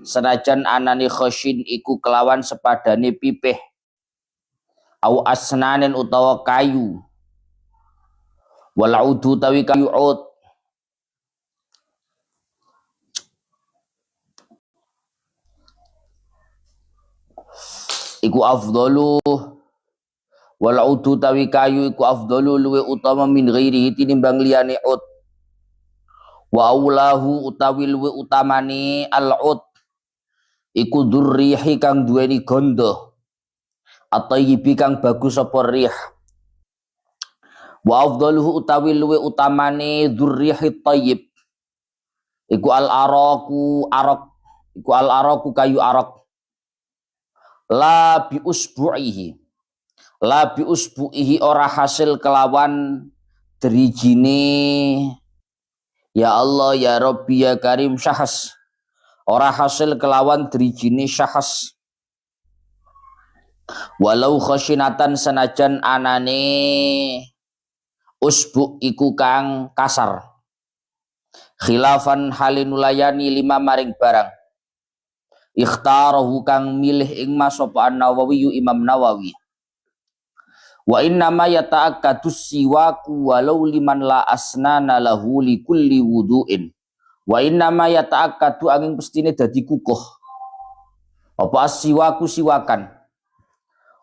senajan anani khosyin iku kelawan sepadane pipih au asnanen utawa kayu wal udu tawi kayu ud iku afdalu wal udu tawi kayu iku afdalu luwe utama min ghairihi tinimbang liyane ud wa aulahu utawi luwe utamane al ud iku dzurrihi kang duweni gondo at-thayyibi kang bagus apa rih wa afdaluhu utawi luwe utamane dzurrihi thayyib iku al araku arak iku al araku kayu arak la bi usbu'ihi ora hasil kelawan derijine ya Allah ya Rabbi ya Karim syahas ora hasil kelawan derijine syahas walau khashinatan senajan anane usbu iku kang kasar khilafan halinulayani lima maring barang ikhtarahu kang milih ing mas sapa An-Nawawi Imam Nawawi wa inna ma yata'akkadu siwaku walau liman la asnana lahu li kulli wudu'in wa inna ma yata'akkadu angin pestine dadi kukuh apa siwaku siwakan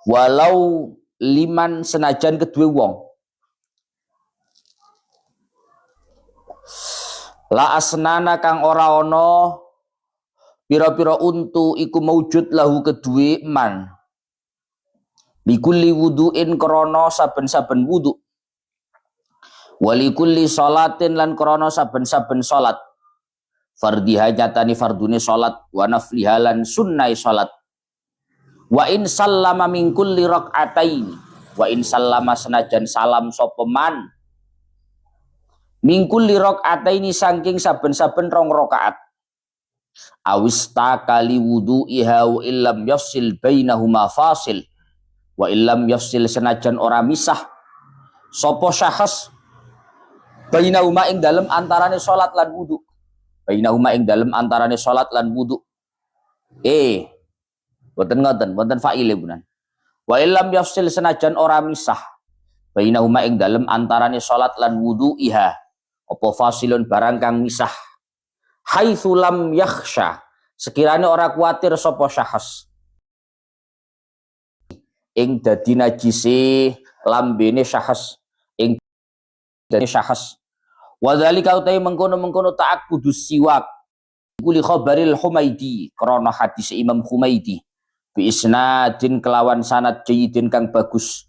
walau liman senajan kedue wong la asnana kang ora ana pira-pira untu iku maujud lahu kedue man likulli wudu'in krana saben-saben wudu walikulli sholatin lan krana saben-saben salat fardhi hajatani fardune salat wa nafliha lan sunnai salat wa in sallama min kulli raq'atain wa in sallama senajan salam sapa man min kulli raq'ataini saking saben-saben rong rakaat awista kali wudu'iha wa illam yafsil bainahuma fasil wa illam yafsil senajan ora misah sapa syahas bainahuma ing dalem antarane salat lan wudu bainahuma ing dalem antarane salat lan wudu boten ngoten boten fa'ile bunan wa illam yafsil senajan ora misah bainahuma ing dalem antarane salat lan wudu iha apa fasilun barang kang misah haitsu lam yakhsha sekiranya ora kuatir sapa syahas ing dadi najise lambene syahas ing dadi syahas wa dzalika utai mengkono-mengkono ta'akkudus siwak kuli khabaril Humaidi krana hadis Imam Humaidi bi isnadin kelawan sanad jayyidin kang bagus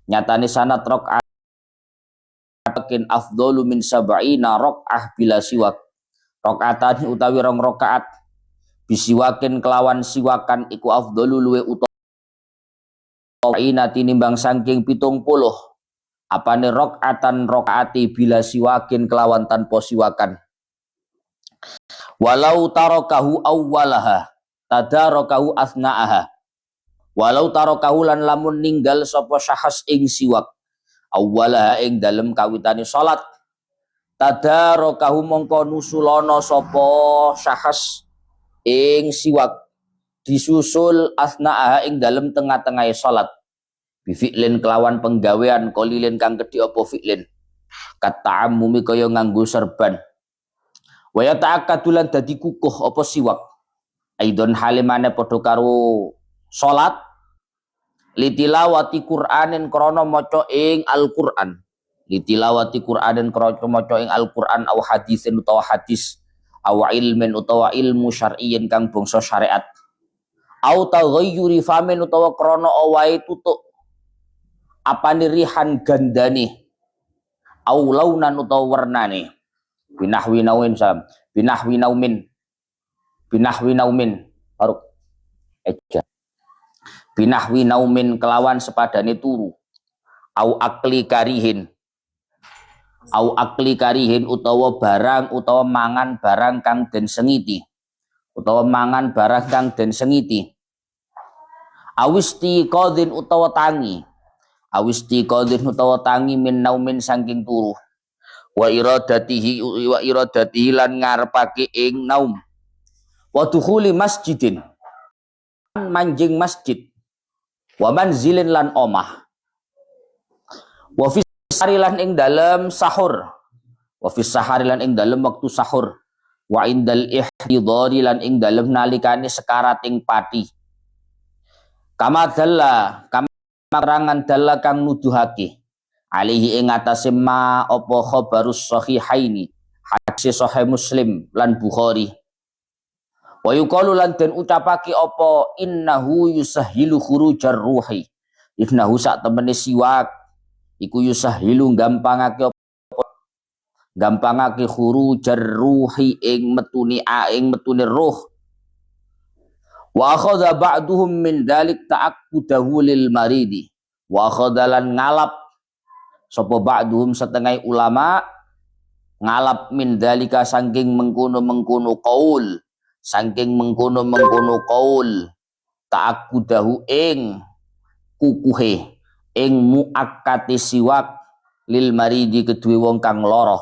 nyatane sanad rakaat kin afdalu min sab'ina rakaah bila siwak rakaatan utawi rong rakaat bisiwakin kelawan siwakan iku afdalu luwe utawa ina tinimbang saking 70 apane rakaatan rakaati bila siwakin kelawan tanpa siwakan walau tarakahu awwalaha tadarakahu asna'aha walau tarakahu lan lamun ninggal sapa syahas ing siwak awwalaha ing dalem kawitane salat tadarakahu mongko nusulono sapa syahas ing siwak disusul asna'aha ing dalem tengah-tengahe salat bi fi'lin kelawan penggawean qalilin kang gedhe apa fi'lin kata'ammumi kaya nganggo serban wa yata'akkadu lan dadi kukuh apa siwak aidon halimane padha karo salat litilawati Qur'anin krana maca ing Al-Qur'an litilawati Qur'anin krana maca ing Al-Qur'an au hadisin utawa hadis au ilmin utawa ilmu syar'iyyin kang bangsa syariat au taghayyuri famin utawa krana awae tutuk apane rihan gandane au launan utawa warnane binahwi naumin sam binahwi naumin baru eja binahwi naumin kelawan sepadane turu au akli karihin utawa barang utawa mangan barang kang den sengiti awisti qadhin utawa tangi min naumin saking turu wa iradatihi lan ngarepake ing naum wa dukhuli masjidin manjing masjid, wa manzilin lan omah, wa fi sahari lan ing dalem sahur, wa fi sahari lan ing dalem waktu sahur, wa indal ihdidari lan ing dalem nalikane sekarat ing pati. Kama dalla kama rangan dalla kang nuduhake alaihi ing atase ma apa khabarus sahihaini hadis sahih Muslim lan Bukhari. Wa yuqalu lan den ucapake apa innahu yusahhilu khurujar ruhi, innahu sak temene siwak iku yusahhilu gampangake khurujar ruhi ing metune ruh. Wa akhadha ba'duhum min dalik ta'akkudahu lil maridi, wa akhadha lan ngalap sapa ba'duhum setengah ulama ngalap min dalika saking mengkono qaul, saking mengkono qaul ta'akkudahu ing kukuhe ing muakkati siwak lil maridi kedue wong kang lara,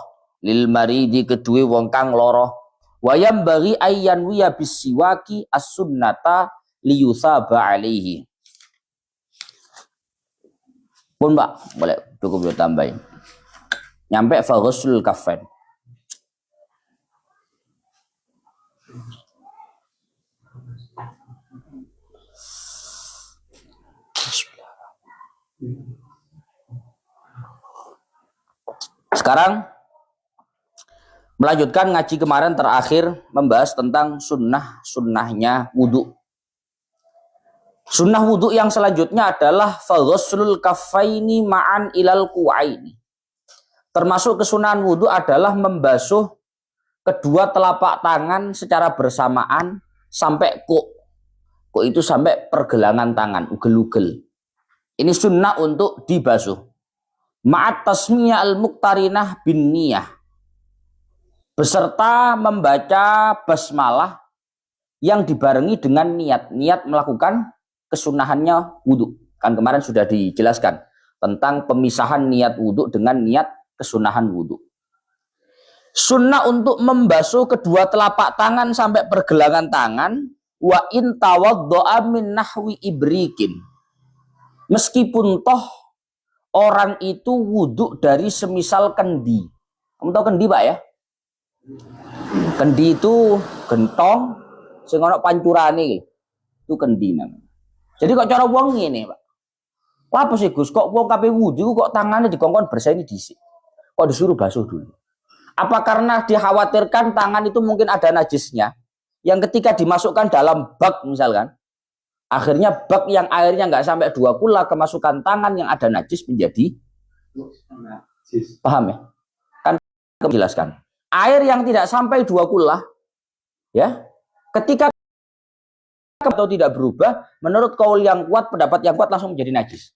wayam bagi ayyan wiya bisiwaki as-sunnata liyusaba alaihi. Pun Mbak, boleh cukup tambahin. Nyampe fa ghusl kafain. Sekarang melanjutkan ngaji kemarin terakhir membahas tentang sunnahnya wudhu. Sunnah wudhu yang selanjutnya adalah faghuslul kaffaini ma'an ilal ku'aini. Termasuk kesunahan wudhu adalah membasuh kedua telapak tangan secara bersamaan sampai kok itu sampai pergelangan tangan, ugel-ugel. Ini sunnah untuk dibasuh. Ma'at tasmiyah al-muqtarinah bin niyah, beserta membaca basmalah yang dibarengi dengan niat melakukan kesunahannya wudhu. Kan kemarin sudah dijelaskan tentang pemisahan niat wudhu dengan niat kesunahan wudhu. Sunnah untuk membasuh kedua telapak tangan sampai pergelangan tangan, wa in tawaddo'a min nahwi ibrikin, meskipun toh orang itu wudhu dari semisal kendi. Kamu tahu kendi Pak ya? Kendi itu gentong sing ana pancurane itu kendi namanya. Jadi kok cara wong ngene, Pak. Lah apa sih Gus, kok wong kabeh wudu kok tangannya dikongkon berseni dhisik. Kok disuruh basuh dulu? Apa karena dikhawatirkan tangan itu mungkin ada najisnya yang ketika dimasukkan dalam bak misalkan, akhirnya bak yang airnya nggak sampai 2 kula kemasukan tangan yang ada najis menjadi paham ya? Kan menjelaskan. Air yang tidak sampai 2 kula ya, ketika atau tidak berubah, menurut kaul yang kuat, pendapat yang kuat langsung menjadi najis.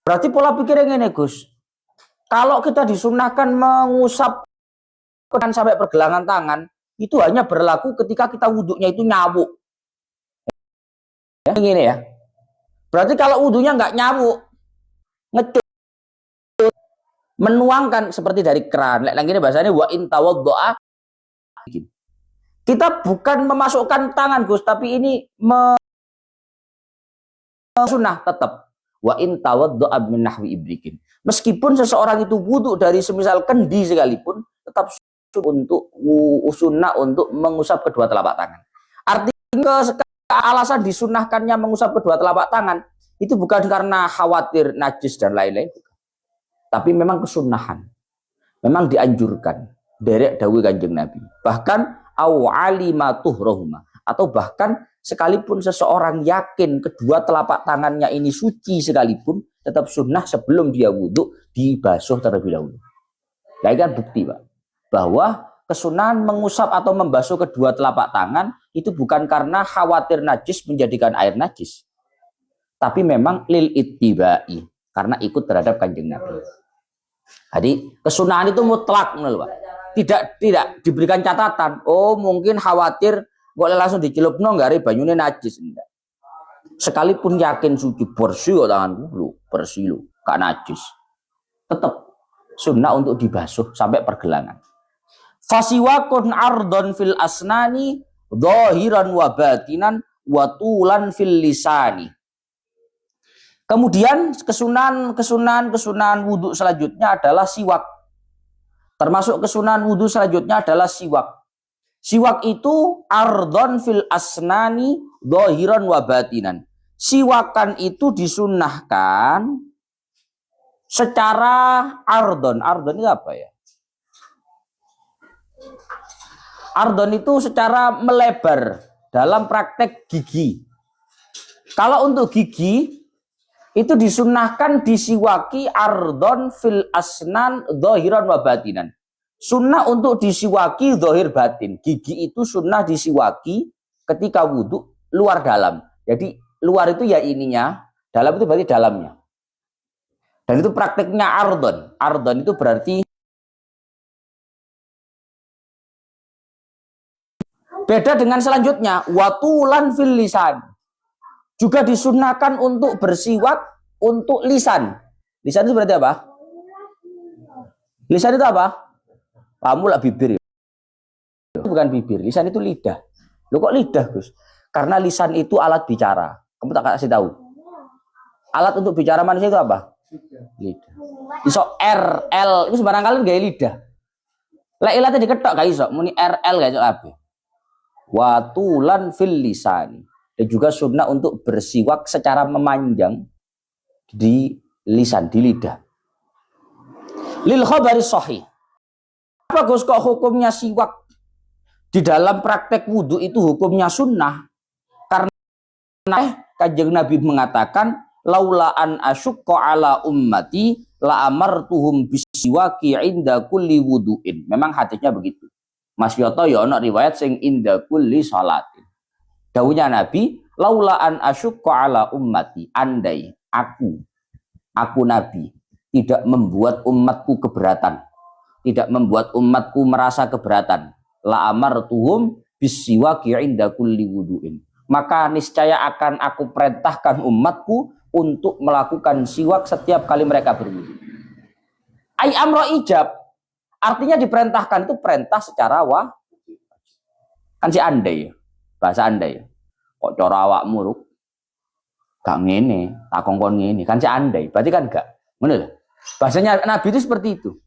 Berarti pola pikirnya ini Gus. Kalau kita disunahkan mengusap sampai pergelangan tangan, itu hanya berlaku ketika kita wudhunya itu nyabuk. Ya, gini ya. Berarti kalau wudhunya nggak nyabuk, ngecut, menuangkan seperti dari keran. Lagi ini bahasanya wa in tawaddo'a. Kita bukan memasukkan tangan Gus, tapi ini sunnah tetap. Wa in tawaddo'a min nahwi ibrikin. Meskipun seseorang itu wudhu dari semisal kendi sekalipun, tetap untuk sunnah untuk mengusap kedua telapak tangan. Artinya alasan disunahkannya mengusap kedua telapak tangan itu bukan karena khawatir najis dan lain-lain, tapi memang kesunahan, memang dianjurkan. Derek dawuh Kanjeng Nabi. Bahkan au alimatuhrohuma, atau bahkan sekalipun seseorang yakin kedua telapak tangannya ini suci sekalipun, tetap sunnah sebelum dia wudhu dibasuh terlebih dahulu. Nah, ini kan bukti Pak, bahwa kesunahan mengusap atau membasuh kedua telapak tangan itu bukan karena khawatir najis menjadikan air najis, tapi memang lil ittibai, karena ikut terhadap Kanjeng Nabi. Jadi kesunahan itu mutlak, Pak. Tidak diberikan catatan. Oh mungkin khawatir boleh langsung dicelupno nggak banyune najis, enggak. Sekalipun yakin suci bersih kok tangan dulu, bersih lu, gak najis. Tetap sunnah untuk dibasuh sampai pergelangan. Fasiwakun ardon fil asnani dhahiran wa batinan wa tulan fil lisani. Kemudian kesunahan wudhu selanjutnya adalah siwak. Termasuk kesunahan wudhu selanjutnya adalah siwak. Siwak itu ardhon fil asnani dhahiran wa batinan. Siwakan itu disunnahkan secara ardhon. Ardhon itu apa ya? Ardhon itu secara melebar dalam praktek gigi. Kalau untuk gigi itu disunnahkan disiwaki ardhon fil asnan dhahiran wa batinan. Sunnah untuk disiwaki dhahir batin. Gigi itu sunnah disiwaki ketika wudhu luar dalam. Jadi luar itu ya ininya, dalam itu berarti dalamnya. Dan itu prakteknya ardhon. Ardhon itu berarti beda dengan selanjutnya watulan fil lisan. Juga disunnahkan untuk bersiwak untuk lisan. Lisan itu berarti apa? Lisan itu apa? Kamu lah bibir. Itu bukan bibir, lisan itu lidah. Loh kok lidah, Gus? Karena lisan itu alat bicara. Kamu tak kasih tahu. Alat untuk bicara manusia itu apa? Lidah. Iso R, L, itu sembarang kalian gaya lidah. Lek ilatnya diketok gak iso, muni RL gak iso apa. Watulan fil lisan. Dan juga sunnah untuk bersiwak secara memanjang di lisan, di lidah. Lil khabari sahih. Apa Gus kok hukumnya siwak di dalam praktek wudhu itu hukumnya sunnah? Karena Kanjeng Nabi mengatakan laula an asyukka ala ummati la amartuhum bisiwaki inda kulli wudu'in. Memang hadisnya begitu. Mas Yoto ya ana riwayat sing inda kulli salatin. Dawuhnya Nabi, laula an asyukka ala ummati, andai aku Nabi tidak membuat umatku keberatan, tidak membuat umatku merasa keberatan, la amartuhum bisiwaki inda kulli wudu'in. Maka niscaya akan aku perintahkan umatku untuk melakukan siwak setiap kali mereka berwudu. Ai amro ijab, artinya diperintahkan itu perintah secara kan si andai, bahasa andai. Kok cara awakmu ruk gak ngene, tak kongkon ngene, kan si andai, berarti kan gak. Bener. Bahasanya Nabi itu seperti itu.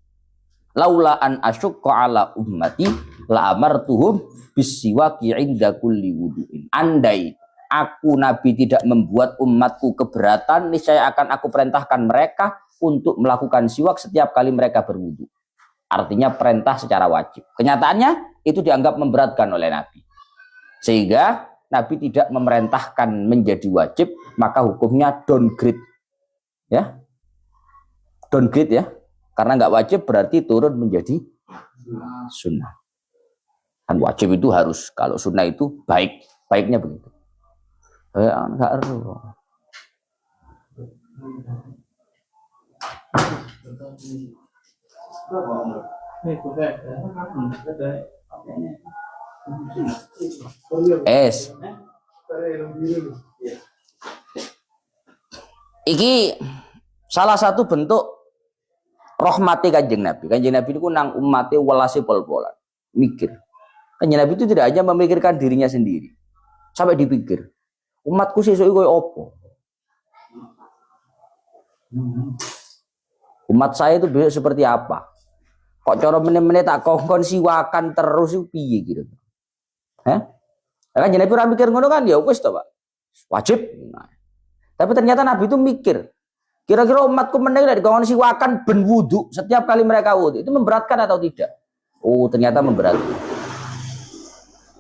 Laula an asyukka ala ummati la amartuhum bisiwaki inda kulli wudu'in. Andai aku Nabi tidak membuat umatku keberatan, niscaya akan aku perintahkan mereka untuk melakukan siwak setiap kali mereka berwudu. Artinya perintah secara wajib. Kenyataannya itu dianggap memberatkan oleh Nabi. Sehingga Nabi tidak memerintahkan menjadi wajib, maka hukumnya downgrade. Ya. Downgrade ya. Karena nggak wajib berarti turun menjadi sunnah. Kan wajib itu harus, kalau sunnah itu baik, baiknya begitu. Enggak perlu. Iki salah satu bentuk rahmati Kanjeng Nabi. Kanjeng Nabi itu nang umate welase pol-polan, mikir. Kanjeng Nabi itu tidak hanya memikirkan dirinya sendiri, sampai dipikir umatku sesuk koyo apa? Umat saya itu besok seperti apa? Kok cara meneh-meneh tak kongkon siwakan terus itu piye gitu. Kan Nabi ora mikir ngono kan ya wis to, Pak. Wajib. Nah. Tapi ternyata Nabi itu mikir, kira-kira umatku meneh nek dikongkon siwakan ben wudu setiap kali mereka wudu itu memberatkan atau tidak? Oh, ternyata memberatkan.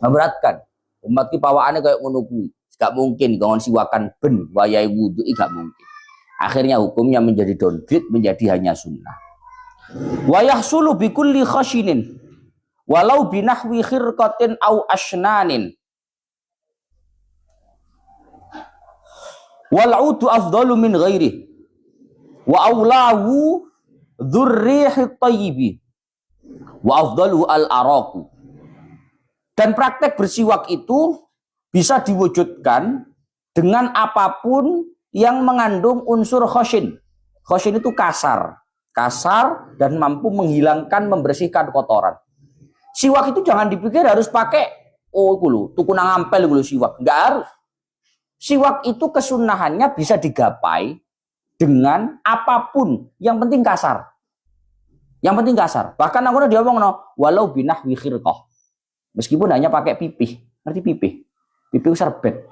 Memberatkan. Umat ki pawakane kayak ngono kuwi. Gak mungkin dikongkon siwakan ben wayahe wudu gak mungkin. Akhirnya hukumnya menjadi downgrade, menjadi hanya sunnah. Wa yahsulu bi kulli khashinin walau binahwi khirqatin au asnanin. Wal udu afdalu min ghairi wa aulahu dzurrihi thayyibi wa afdalu al araku. Dan praktek bersiwak itu bisa diwujudkan dengan apapun yang mengandung unsur khoshin. Khoshin itu kasar dan mampu menghilangkan, membersihkan kotoran. Siwak itu jangan dipikir harus pakai Oh, iku lho, tuku nang ampel iku lho siwak. Enggak harus. Siwak itu kesunahannya bisa digapai dengan apapun, yang penting kasar. Yang penting kasar. Bahkan aku dia ngomong no, walau binahwi khirqah. Meskipun hanya pakai pipih. Ngerti pipih? Pipih serbet.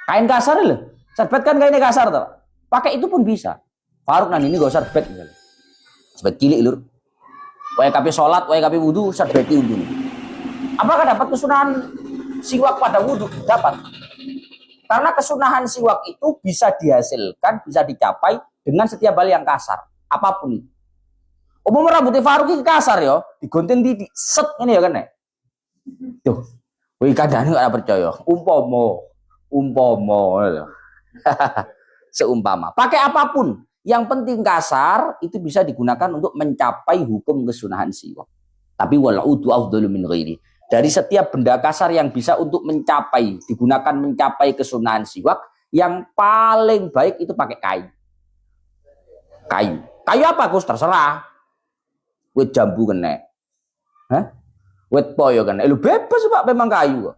Kain kasar loh. Serbet kan kainnya kasar tuh. Pakai itu pun bisa. Faruk nanti ini gak serbet misalnya. Serbet cilik lur. Wae kape sholat, wae kape wudu, serbet wudu. Apakah dapat kesunahan siwak pada wudu? Dapat. Karena kesunahan siwak itu bisa dihasilkan, bisa dicapai dengan setiap hal yang kasar. Apapun itu. Umum rambutnya Faruk ini kasar ya, digunting di set ini ya kan ya. Tuh, wih kadang nggak percaya. Umpomo, seumpama. Pakai apapun, yang penting kasar itu bisa digunakan untuk mencapai hukum kesunahan siwak. Tapi walaudu afdalu min ghairi. Dari setiap benda kasar yang bisa untuk mencapai, digunakan mencapai kesunahan siwak, yang paling baik itu pakai kayu. Kayu apa Gus? Terserah. Wit jambu kena, wit poyo kena, lu bebas Pak memang kayu.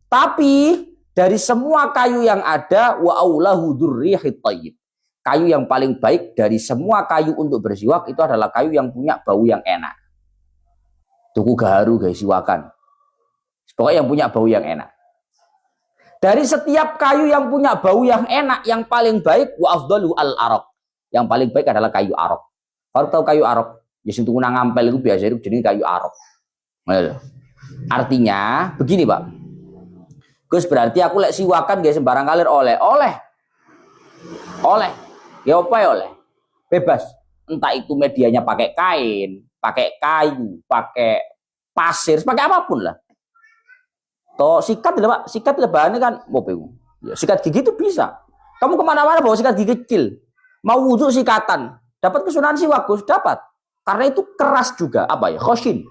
Tapi dari semua kayu yang ada, wa aulahu dzurrihit thayyib. Kayu yang paling baik dari semua kayu untuk bersiwak itu adalah kayu yang punya bau yang enak. Tuku gaharu guys siwakan. Pokoknya yang punya bau yang enak. Dari setiap kayu yang punya bau yang enak, yang paling baik wa afdalu al-araq. Yang paling baik adalah kayu arok. Baru tahu kayu arok? Ya sing tuku nang ampel itu biasa itu jenenge kayu arok. Artinya begini, Pak. Gus berarti aku lek siwakan gak sembarang kalir oleh. Ya apa ya oleh? Bebas. Entah itu medianya pakai kain, pakai kayu, pakai pasir, pakai apapun lah. Toh sikat lah Pak, sikat lebahannya kan mau bingung. Ya, sikat gigi itu bisa. Kamu kemana-mana bawa sikat gigi kecil. Mau wudhu sikatan, dapat kesunahan siwak Gus, dapat. Karena itu keras juga, apa ya? Khoshin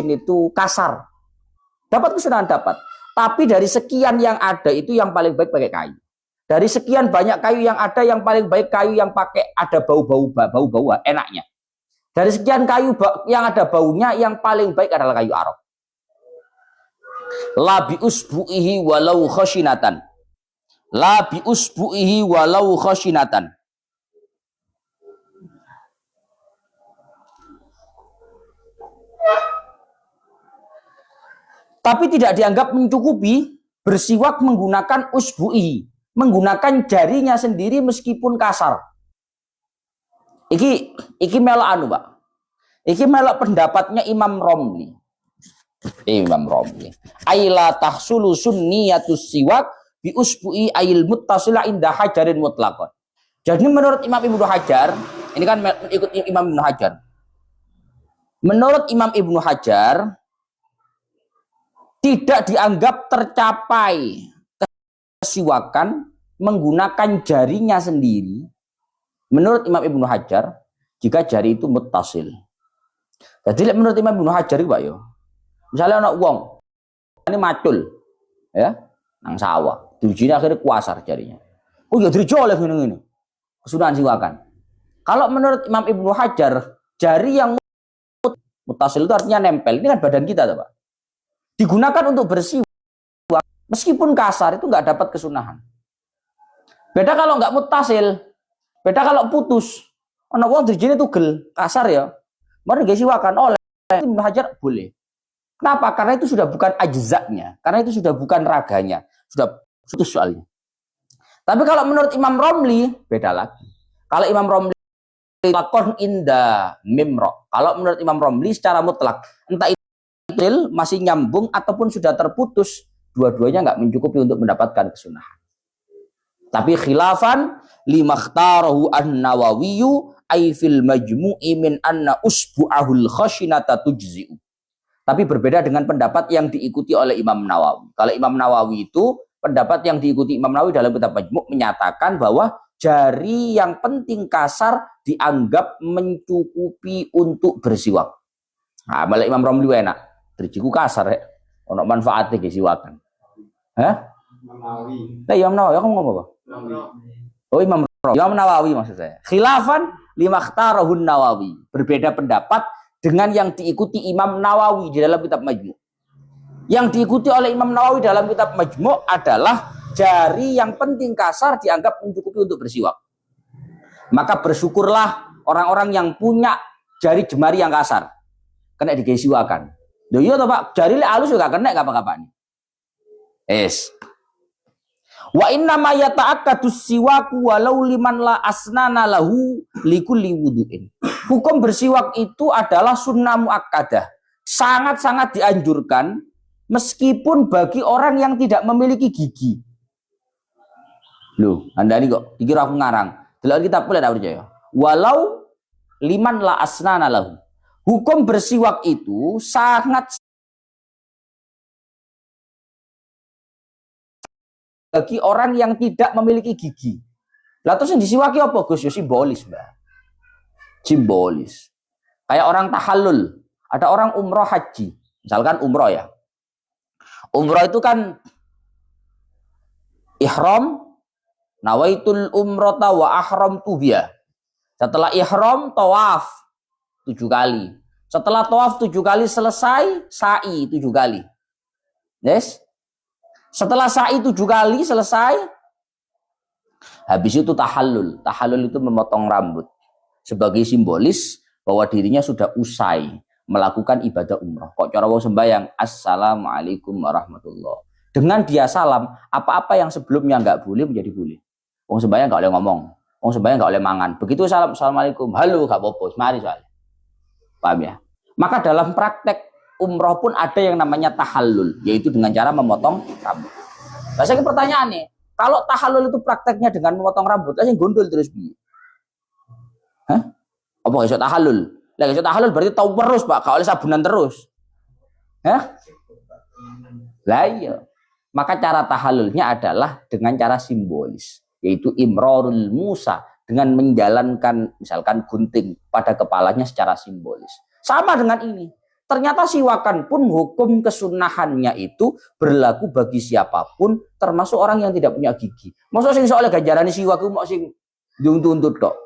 itu kasar. Dapat kesunahan dapat. Tapi dari sekian yang ada itu yang paling baik pakai kayu. Dari sekian banyak kayu yang ada, yang paling baik kayu yang pakai ada bau-bau enaknya. Dari sekian kayu yang ada baunya, yang paling baik adalah kayu arok. La bi usbu'ihi walau khashinatan. La bi usbu'ihi walau khashinatan. Tapi tidak dianggap mencukupi bersiwak menggunakan usbu'i, menggunakan jarinya sendiri meskipun kasar. Iki melok anu, Pak. Iki melok pendapatnya Imam Romli. Aila tahsulu sunniyatus siwak bi usbu'i ayil muttasila inda hajarin mutlaqan. Jadi menurut Imam Ibnu Hajar, ini kan ikut Imam Ibnu Hajar. Menurut Imam Ibnu Hajar, tidak dianggap tercapai kesiwakan menggunakan jarinya sendiri. Menurut Imam Ibnu Hajar, jika jari itu muttasil. Jadi menurut Imam Ibnu Hajar Pak yo, misalnya anak uang ini macul, ya, nang sawah, diujinya akhirnya kuasar jarinya. Oh ya dirjo oleh ini kesudahan siwakan. Kalau menurut Imam Ibnu Hajar, jari yang muttasil itu artinya nempel. Ini kan badan kita, Pak. Digunakan untuk bersiwak, meskipun kasar itu nggak dapat kesunahan. Beda kalau nggak muttasil, beda kalau putus. Anak uang dirjini tugel, kasar ya. Mari guys siwakan oleh Ibnu Hajar boleh. Kenapa? Karena itu sudah bukan ajzaknya, karena itu sudah bukan raganya, sudah putus soalnya. Tapi kalau menurut Imam Romli beda lagi. Kalau Imam Romli lakon inda mimro. Kalau menurut Imam Romli secara mutlak, entah itu masih nyambung ataupun sudah terputus, dua-duanya nggak mencukupi untuk mendapatkan kesunahan. Tapi khilafan limakhtarahu an-Nawawiyu ay fil majmu'i min anna usbu'ahul khashinata tujzi'u. Tapi berbeda dengan pendapat yang diikuti oleh Imam Nawawi. Kalau Imam Nawawi itu pendapat yang diikuti Imam Nawawi dalam kitab Majmu' menyatakan bahwa jari yang penting kasar dianggap mencukupi untuk bersiwak. Nah, malah Imam Romli enak. Drijiku kasar ya. Ono manfaatnya ke siwakan. Hah? Imam Nawawi. Nah, Imam Nawawi kamu ngomong apa? Oh, Imam Nawawi maksud saya. Khilafan limakhtarahun Nawawi. Berbeda pendapat dengan yang diikuti Imam Nawawi di dalam kitab Majmu'. Yang diikuti oleh Imam Nawawi dalam kitab Majmu' adalah jari yang penting kasar dianggap mencukupi untuk bersiwak. Maka bersyukurlah orang-orang yang punya jari jemari yang kasar. Kena digesiwakan. Loh iya toh Pak, jari halus juga kena kapan-kapan. Es. Wa inna ma yata'akkadus siwaku walau liman la asnana lahu likulli wudu'in. Hukum bersiwak itu adalah sunnah muakkadah. Sangat-sangat dianjurkan meskipun bagi orang yang tidak memiliki gigi. Loh, Anda ini kok dikira aku ngarang. Delok kita boleh tak percaya. Walau liman la asnana lahu. Hukum bersiwak itu sangat bagi orang yang tidak memiliki gigi. Lah terus yang disiwaki apa Gus? Ya simbolis, Mbak. Simbolis. Kayak orang tahallul, ada orang umroh haji. Misalkan umroh ya. Umroh itu kan ihram, nawaitul umrata wa ahramtu biha. Setelah ihram tawaf 7 kali. Setelah tawaf 7 kali selesai, sa'i 7 kali. Yes? Setelah sa'i 7 kali selesai, habis itu tahallul. Tahallul itu memotong rambut sebagai simbolis bahwa dirinya sudah usai melakukan ibadah umroh. Kok cara wong sembahyang assalamualaikum warahmatullah. Dengan dia salam, apa-apa yang sebelumnya nggak boleh menjadi boleh. Wong sembahyang nggak boleh ngomong, wong sembahyang nggak boleh mangan. Begitu salam assalamualaikum, halo nggak apa-apa, mari soalnya. Paham ya? Maka dalam praktek umroh pun ada yang namanya tahallul, yaitu dengan cara memotong rambut. Nah, saya pertanyaan nih, kalau tahallul itu prakteknya dengan memotong rambut, lah yang gondol terus bi. Hah? Apa iso tahallul? Lah iso tahallul berarti tahu terus, Pak, gak oleh sabunan terus. Hah? Lah iya. Maka cara tahallulnya adalah dengan cara simbolis, yaitu imrarul musa, dengan menjalankan misalkan gunting pada kepalanya secara simbolis. Sama dengan ini. Ternyata siwakan pun hukum kesunahannya itu berlaku bagi siapapun, termasuk orang yang tidak punya gigi. Masa sing soalnya ganjaran siwak ku mok sing diuntut-untut kok.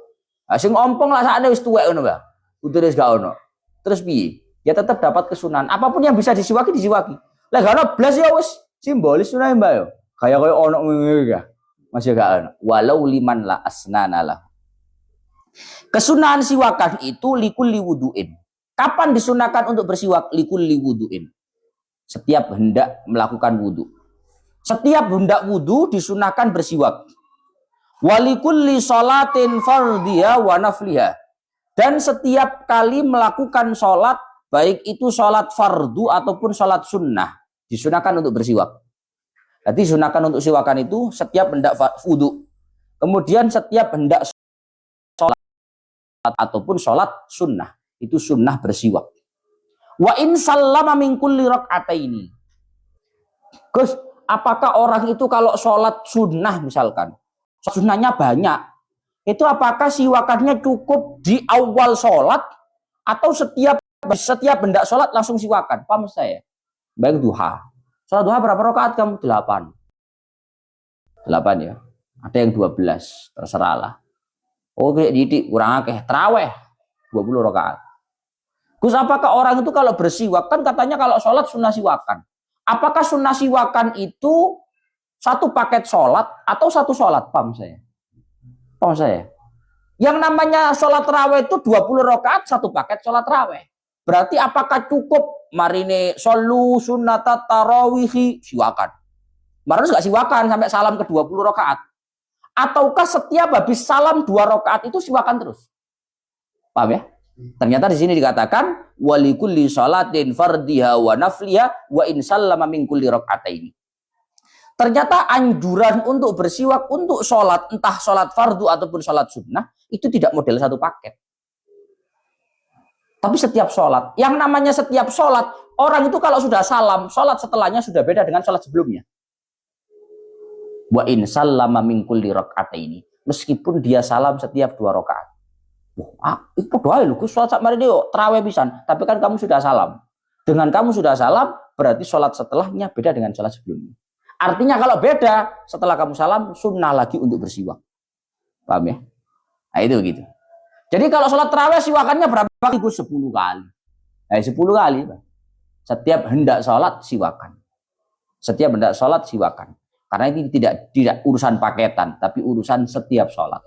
Sing ompong lah sakne wis tuwek ngono, Bang. Uturis gak ono. Terus piye? Ya tetap dapat kesunahan. Apapun yang bisa disiwaki disiwaki. Lah gak ono blas ya wis simbolis sunah Mbak yo. Kayak koyo ono ngene ya. Masih gak ono. Walau liman la asnana lah. Kesunahan siwakan itu likulli wudu'in. Kapan disunahkan untuk bersiwak? Likulli wudu'in. Setiap hendak melakukan wudu. Setiap hendak wudu disunahkan bersiwak. Walikulli sholatin fardhiha wa nafliha. Dan setiap kali melakukan sholat, baik itu sholat fardu ataupun sholat sunnah, disunahkan untuk bersiwak. Jadi disunahkan untuk siwakan itu setiap hendak wudu. Kemudian setiap hendak sholat ataupun sholat sunnah, itu sunnah bersiwak. Wa in sallama min kulli rak'ataini. Gus, apakah orang itu kalau sholat sunnah misalkan, sunnahnya banyak, itu apakah siwakannya cukup di awal sholat atau setiap hendak sholat langsung siwakan? Paham saya? Baik duha. Sholat duha berapa rakaat kamu? 8. 8 ya. Ada yang 12, terserahlah. Oh, kayak didik kurang akeh. Taraweh 20 rakaat. Gus, apakah orang itu kalau bersiwak, kan katanya kalau sholat sunnah siwakan. Apakah sunnah siwakan itu satu paket sholat atau satu sholat? Paham saya? Paham saya? Yang namanya sholat taraweh itu 20 rakaat satu paket sholat taraweh. Berarti apakah cukup marine solu sunnatat tarawihi siwakan? Marus nggak siwakan sampai salam ke 20 rakaat? Ataukah setiap habis salam 2 rakaat itu siwakan terus? Paham ya? Ternyata di sini dikatakan walikulli sholatin fardhiha wa nafliha wa in sallama min kulli rak'ataini. Ternyata anjuran untuk bersiwak untuk sholat, entah sholat fardu ataupun sholat sunnah, itu tidak model satu paket. Tapi setiap sholat, yang namanya setiap sholat, orang itu kalau sudah salam, sholat setelahnya sudah beda dengan sholat sebelumnya. Wa in sallama min kulli rak'ataini. Meskipun dia salam setiap 2 rakaat. Itu doa lu sholat sak mari yo tarawih pisan, tapi kan kamu sudah salam. Dengan kamu sudah salam, berarti sholat setelahnya beda dengan sholat sebelumnya. Artinya kalau beda, setelah kamu salam, sunnah lagi untuk bersiwak. Paham ya? Nah itu gitu. Jadi kalau sholat tarawih siwakannya berapa kali? 10 kali. 10 kali. Setiap hendak sholat siwakan. Setiap hendak sholat siwakan. Karena ini tidak urusan paketan, tapi urusan setiap sholat.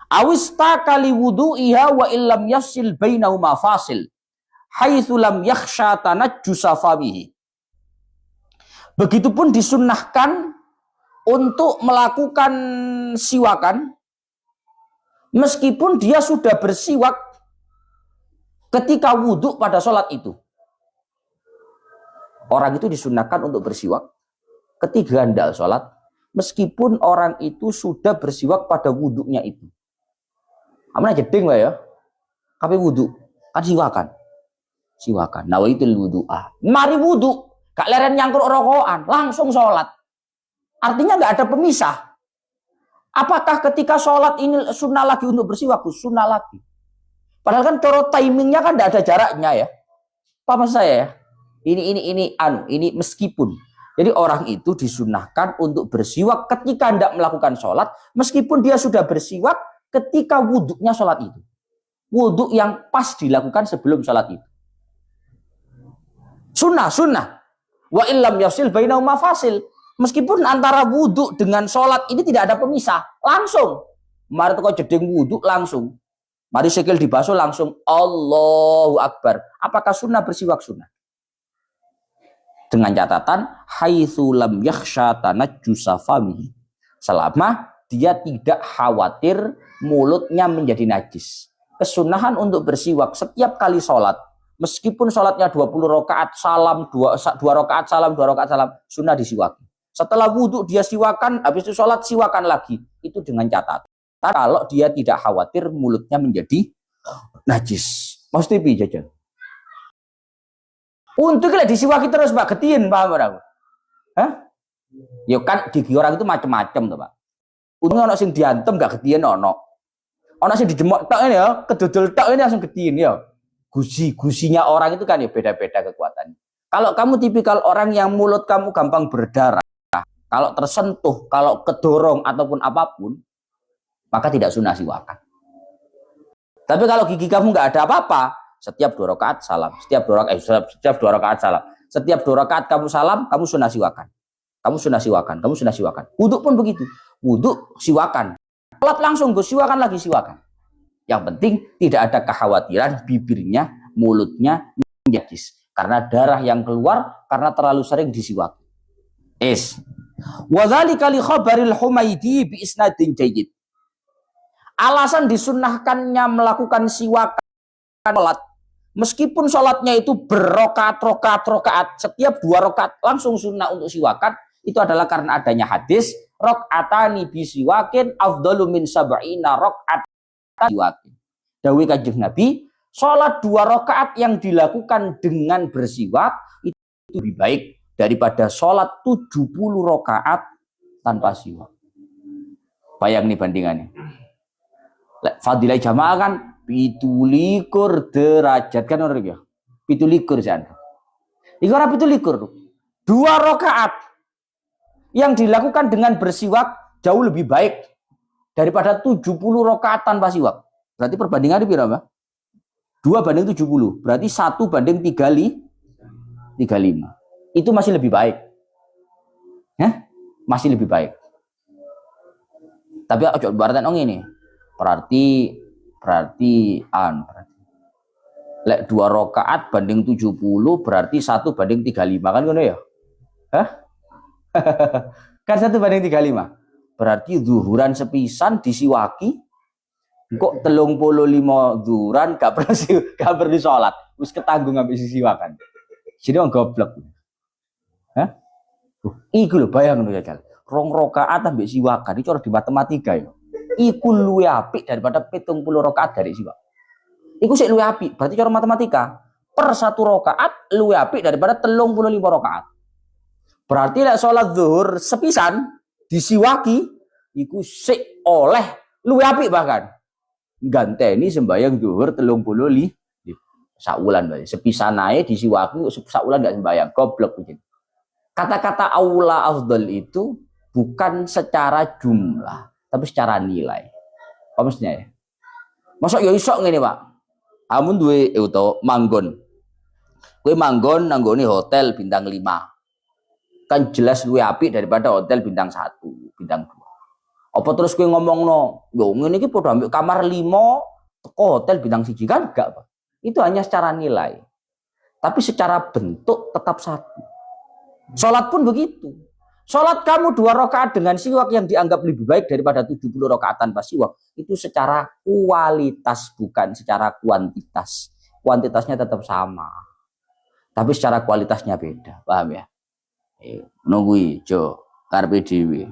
Awista kali wudu'iha wa illam yasil bainahuma fasil. Haitsu lam yakhsha tanajjusa fawihi. Begitupun disunnahkan untuk melakukan siwakan meskipun dia sudah bersiwak ketika wudhu pada sholat itu. Orang itu disunnahkan untuk bersiwak ketika hendak sholat, meskipun orang itu sudah bersiwak pada wudhunya itu. Aman jeding lah ya. Tapi wudhu kan siwakan. Siwakan. Nawaitul wudhu'ah. Mari wudhu, gak leren nyangkruk rokokan, langsung sholat. Artinya nggak ada pemisah. Apakah ketika sholat ini sunnah lagi untuk bersiwak? Sunnah lagi. Padahal kan cara timingnya kan nggak ada jaraknya ya. Paham saya ya? Ini meskipun. Jadi orang itu disunnahkan untuk bersiwak ketika hendak melakukan sholat, meskipun dia sudah bersiwak ketika wudhunya sholat itu. Wudhu yang pas dilakukan sebelum sholat itu. Sunnah. Wa illam yasil bainahuma fasil. Meskipun antara wudhu dengan sholat ini tidak ada pemisah. Langsung. Mari teko jeding wudhu langsung. Mari sikil dibasuh langsung. Allahu Akbar. Apakah sunnah bersiwak? Sunnah. Dengan catatan haitsu lam yakhsha tanajjusa famihi. Selama dia tidak khawatir mulutnya menjadi najis. Kesunahan untuk bersiwak setiap kali sholat, meskipun sholatnya 20 rakaat salam, 2 rakaat salam, 2 rakaat salam, sunnah disiwaki. Setelah wudhu dia siwakan, habis itu sholat siwakan lagi. Itu dengan catatan kalau dia tidak khawatir mulutnya menjadi najis. Mesti piye jajan? Untuk lek disiwaki terus Pak, getien paham ora? Hah? Ya kan gigi orang itu macam-macam tuh Pak. Untung ana sing diantem gak getien ono. Ana sing dijemok tok ini ya, kedodol tok ini langsung getien ya. Gusinya orang itu kan ya beda-beda kekuatannya. Kalau kamu tipikal orang yang mulut kamu gampang berdarah, kalau tersentuh, kalau kedorong ataupun apapun, maka tidak sunnah siwakan. Tapi kalau gigi kamu nggak ada apa-apa, setiap 2 rakaat salam, setiap 2 rakaat salam, setiap 2 rakaat kamu salam, kamu sunnah siwakan. Kamu sunnah siwakan. Wudhu pun begitu. Wudhu siwakan. Sholat langsung gue siwakan lagi siwakan. Yang penting tidak ada kekhawatiran bibirnya, mulutnya najis karena darah yang keluar karena terlalu sering disiwak. Wa dzalika li khabaril Humaidi bi isnadin jayyid. Alasan disunnahkannya melakukan siwakan sholat, meskipun sholatnya itu berrokaat, setiap 2 rakaat langsung sunnah untuk siwakan, itu adalah karena adanya hadis rakaatani bisiwakin afdalu min sab'ina rakaat siwakin. Dawuh Kanjeng Nabi, sholat 2 rakaat yang dilakukan dengan bersiwak itu lebih baik daripada sholat 70 rakaat tanpa siwak. Bayang nih bandingannya. Fadilah jamaah kan 17 derajat kan orang ya. 17 jan. Iku ora 17. 2 rakaat yang dilakukan dengan bersiwak jauh lebih baik daripada 70 rakaat tanpa siwak. Berarti perbandingannya berapa? 2 banding 70. Berarti 1 banding 35. Itu masih lebih baik. Masih lebih baik. Tapi ojo baratan ini. Berarti lek 2 rakaat banding 70 berarti 1 banding 35 kan ngono ya? Kan 1 banding 35. Berarti zuhuran sepisan disiwaki kok 35 zuhuran gak perlu sholat. Wis ketanggung ambek siwakan. Jadi wong goblok. Iku lho bayang ngono ya, Gal. 2 rakaat ambek siwakan iki cara di matematika ya. Iku luwih apik daripada 70 rakaat dari siwak. Iku sik luwih apik, berarti cara matematika per 1 rakaat luwih apik daripada 35 rakaat. Berarti lek salat zuhur sepisan disiwaki iku sik oleh luwih apik bahkan. Ganteni sembayang zuhur 35 saulan bae. Sepisan ae disiwaki saulan gak sembayang, goblok iki. Kata-kata aula afdal itu bukan secara jumlah, tapi secara nilai. Apa maksudnya ya? Masa ya iso ngene, Pak. Amun duwe utawa manggon. Kowe manggon nanggone hotel bintang 5. Kan jelas luwih apik daripada hotel bintang 1, bintang 2. Apa terus kowe ngomongno, yo ngene iki padha ambek kamar 5 teko hotel bintang 1 kan enggak, Pak. Itu hanya secara nilai. Tapi secara bentuk tetap satu. Salat pun begitu. Salat kamu 2 rakaat dengan siwak yang dianggap lebih baik daripada 70 rakaat tanpa siwak. Itu secara kualitas bukan secara kuantitas. Kuantitasnya tetap sama. Tapi secara kualitasnya beda. Paham ya? Nunggui jo karpe dhewe.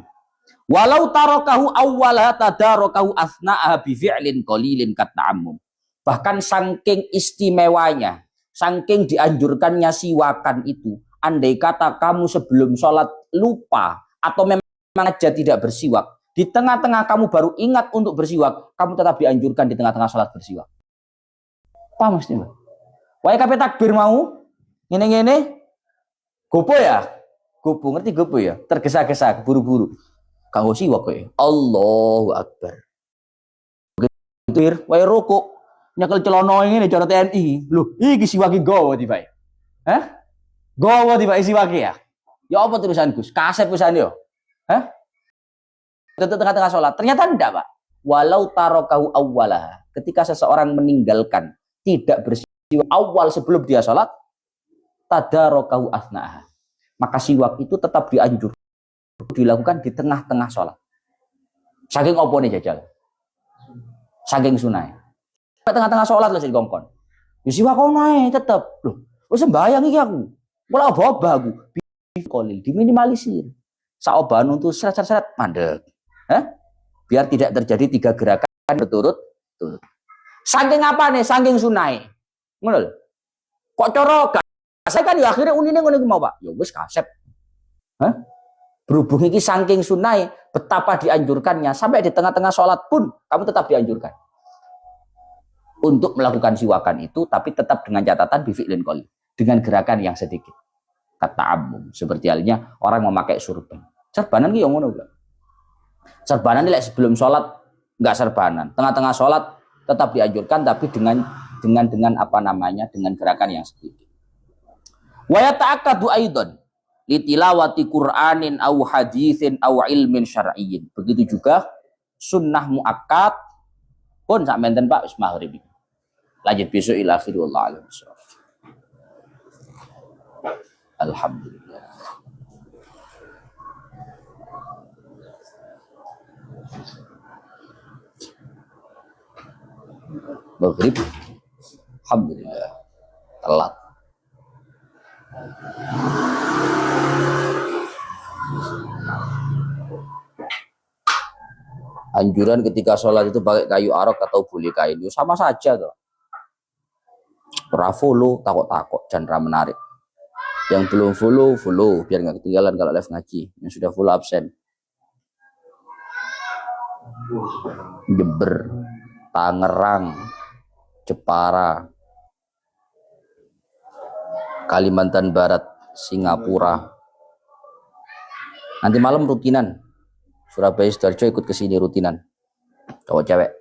Walau tarakahu awwala tadarakahu asna'a bi fi'lin qalilin kata'ammum. Bahkan saking istimewanya, saking dianjurkannya siwakan itu, andai kata kamu sebelum sholat lupa atau memang aja tidak bersiwak, di tengah-tengah kamu baru ingat untuk bersiwak, kamu tetap dianjurkan di tengah-tengah sholat bersiwak. Paham mesti, Mbak? Wae kabeh takbir mau ngene-ngene gopo ya? Gopo, ngerti gopo ya? Tergesa-gesa, buru-buru. Kanggo siwak kowe. Allahu Akbar. Begitu wae rukuk nyekel celana ngene cara TNI. Lho, iki siwake gowo tibae. Hah? Gowo tibae siwake ya? Ya apa tulisan Gus? Kasep pisan yo. Hah? Tengah-tengah sholat. Ternyata enggak, Pak. Walau tarakahu awwalah. Ketika seseorang meninggalkan tidak bersiwak awal sebelum dia sholat, tadarakahu asna'ah. Maka siwak itu tetap dianjurkan dilakukan di tengah-tengah sholat. Saking opo nih jajal? Saking sunai. Tengah-tengah sholat loh si kongkon. Ya siwak naik tetap. Loh, sembayang iki aku. Mulai obah aku. Kolil diminimalisir. Saoban untuk seret-seret mandek. Biar tidak terjadi 3 gerakan berturut-turut. Saking apa nih? Saking sunai. Ngono lho. Kok coro gak? Saya kan ya akhirnya unine ngono iki mau, Pak. Ya wis kasep. Berhubung iki saking sunai, betapa dianjurkannya sampai di tengah-tengah sholat pun kamu tetap dianjurkan untuk melakukan siwakan itu, tapi tetap dengan catatan bifi'lin qali, dengan gerakan yang sedikit. Kata Abu, seperti halnya orang memakai surban. Serbanan ki yo ngono gak? Serbanan ini sebelum sholat nggak serbanan, tengah-tengah sholat tetap dianjurkan, tapi dengan apa namanya, dengan gerakan yang sedikit. Wa yata'akkadu aidan litilawati Qur'anin au haditsin au ilmin syar'iyyin. Begitu juga sunnah muakkad pun sak menten Pak wis maghrib. Lanjut besok ila akhir wallahu a'lam. Alhamdulillah. Maghrib. Alhamdulillah. Telat. Anjuran ketika sholat itu pakai kayu arok atau boleh kain, itu sama saja tuh. Follow takut jangan menarik. Yang belum follow biar nggak ketinggalan kalau live ngaji. Yang sudah follow absen. Jember, Tangerang, Jepara, Kalimantan Barat, Singapura. Nanti malam rutinan. Surabaya Sidoarjo ikut ke sini rutinan. Cowok cewek.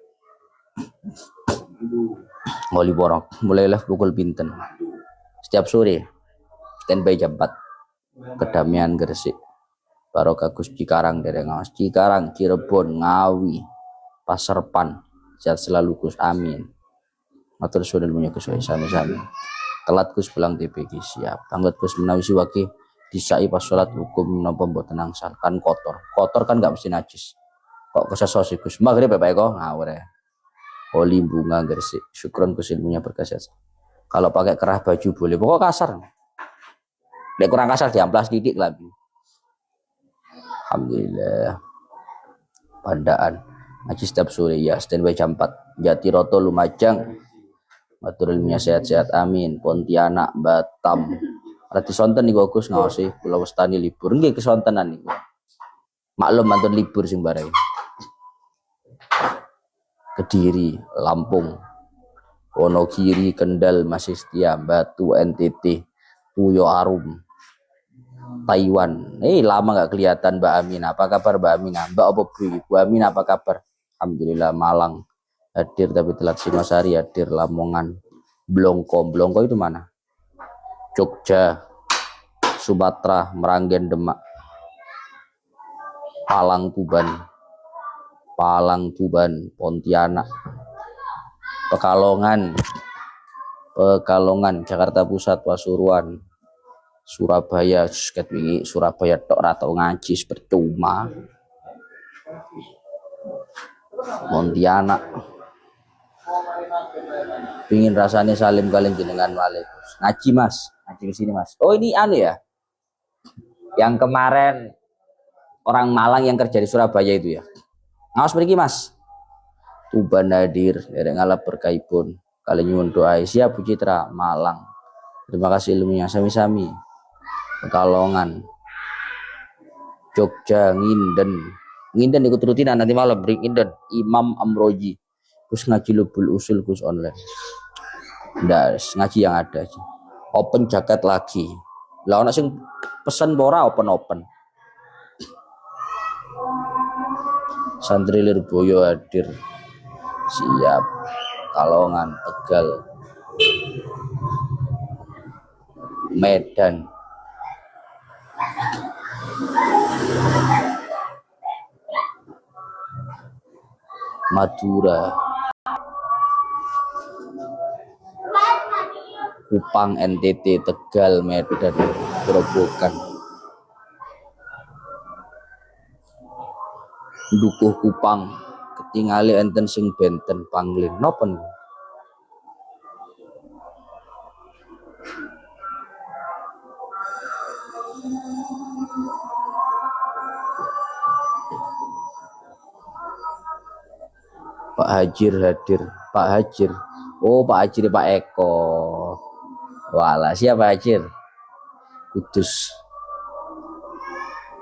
Ngoli borok. Mulailah pukul pinten. Setiap sore. Standby jam 4. Kedamian Gresik. Barokah Gus Cikarang dari Ngawas. Cikarang, Cirebon, Ngawi, Paserpan. Sehat selalu Gus. Amin. Matur suwun ilmunya Gus sami-sami. Telat Gus pulang TPG siap. Tanggat Gus menawi siwaki disai pas sholat hukum napa mboten angsal kan kotor kan nggak mesti najis kok kesesos Gus maghrib Bapak kok ngawur ya. Oli bunga Gresik. Syukron Gus ilmunya berkasih. Kalau pakai kerah baju boleh pokok kasar lek kurang kasar diamplas didik lagi. Alhamdulillah. Pandaan ngaji setiap sore ya standby jam 4 Jatiroto Lumajang. Matur ilmunya sehat-sehat amin. Pontianak Batam. Rati sonten niku Gus ngawasi kula wastani libur nggih kesontenan niku. Maklum mantun libur sing bareng. Kediri, Lampung, Wonogiri, Kendal, masih setia, Batu, NTT, Puyo Arum, Taiwan. Lama nggak kelihatan Mbak Amina. Apa kabar Mbak Amina? Mbak apa Bu Amina apa kabar? Alhamdulillah. Malang hadir tapi telat. Singosari hadir. Lamongan, Blongko itu mana? Jogja, Sumatera, Meranggen, Demak, Palang Tuban, Pontianak, Pekalongan, Jakarta Pusat, Pasuruan, Surabaya, Surabaya tok ora tau ngaji percuma. Pontianak. Pingin rasanya salim kalian jenengan malih. Ngaji Mas, ngaji ke sini Mas. Oh ini anu ya. Yang kemarin orang Malang yang kerja di Surabaya itu ya. Ngaos pergi Mas. Tuban hadir, derek ngalap berkaipun. Kalian nyuwun doa siap Bu Citra Malang. Terima kasih ilmunya sami-sami. Pekalongan, Jogja, Nginden ikut rutinan nanti malam bring Nginden Imam Amroji. Terus ngaji lubul usul Gus online. Ndas ngaji yang ada aja. Open jaket lagi. Lah ono sing pesen bora open. Santri Lirboyo hadir. Siap. Kalongan, Tegal, Medan, Madura, Kupang, NTT, Tegal, Medan, Gerobokan, Dukuh Kupang, ketingali enten sing benten Panglin nopen. Pak Hajir hadir. Pak Hajir. Oh Pak Hajir Pak Eko. Walah siapa Hajir? Kudus.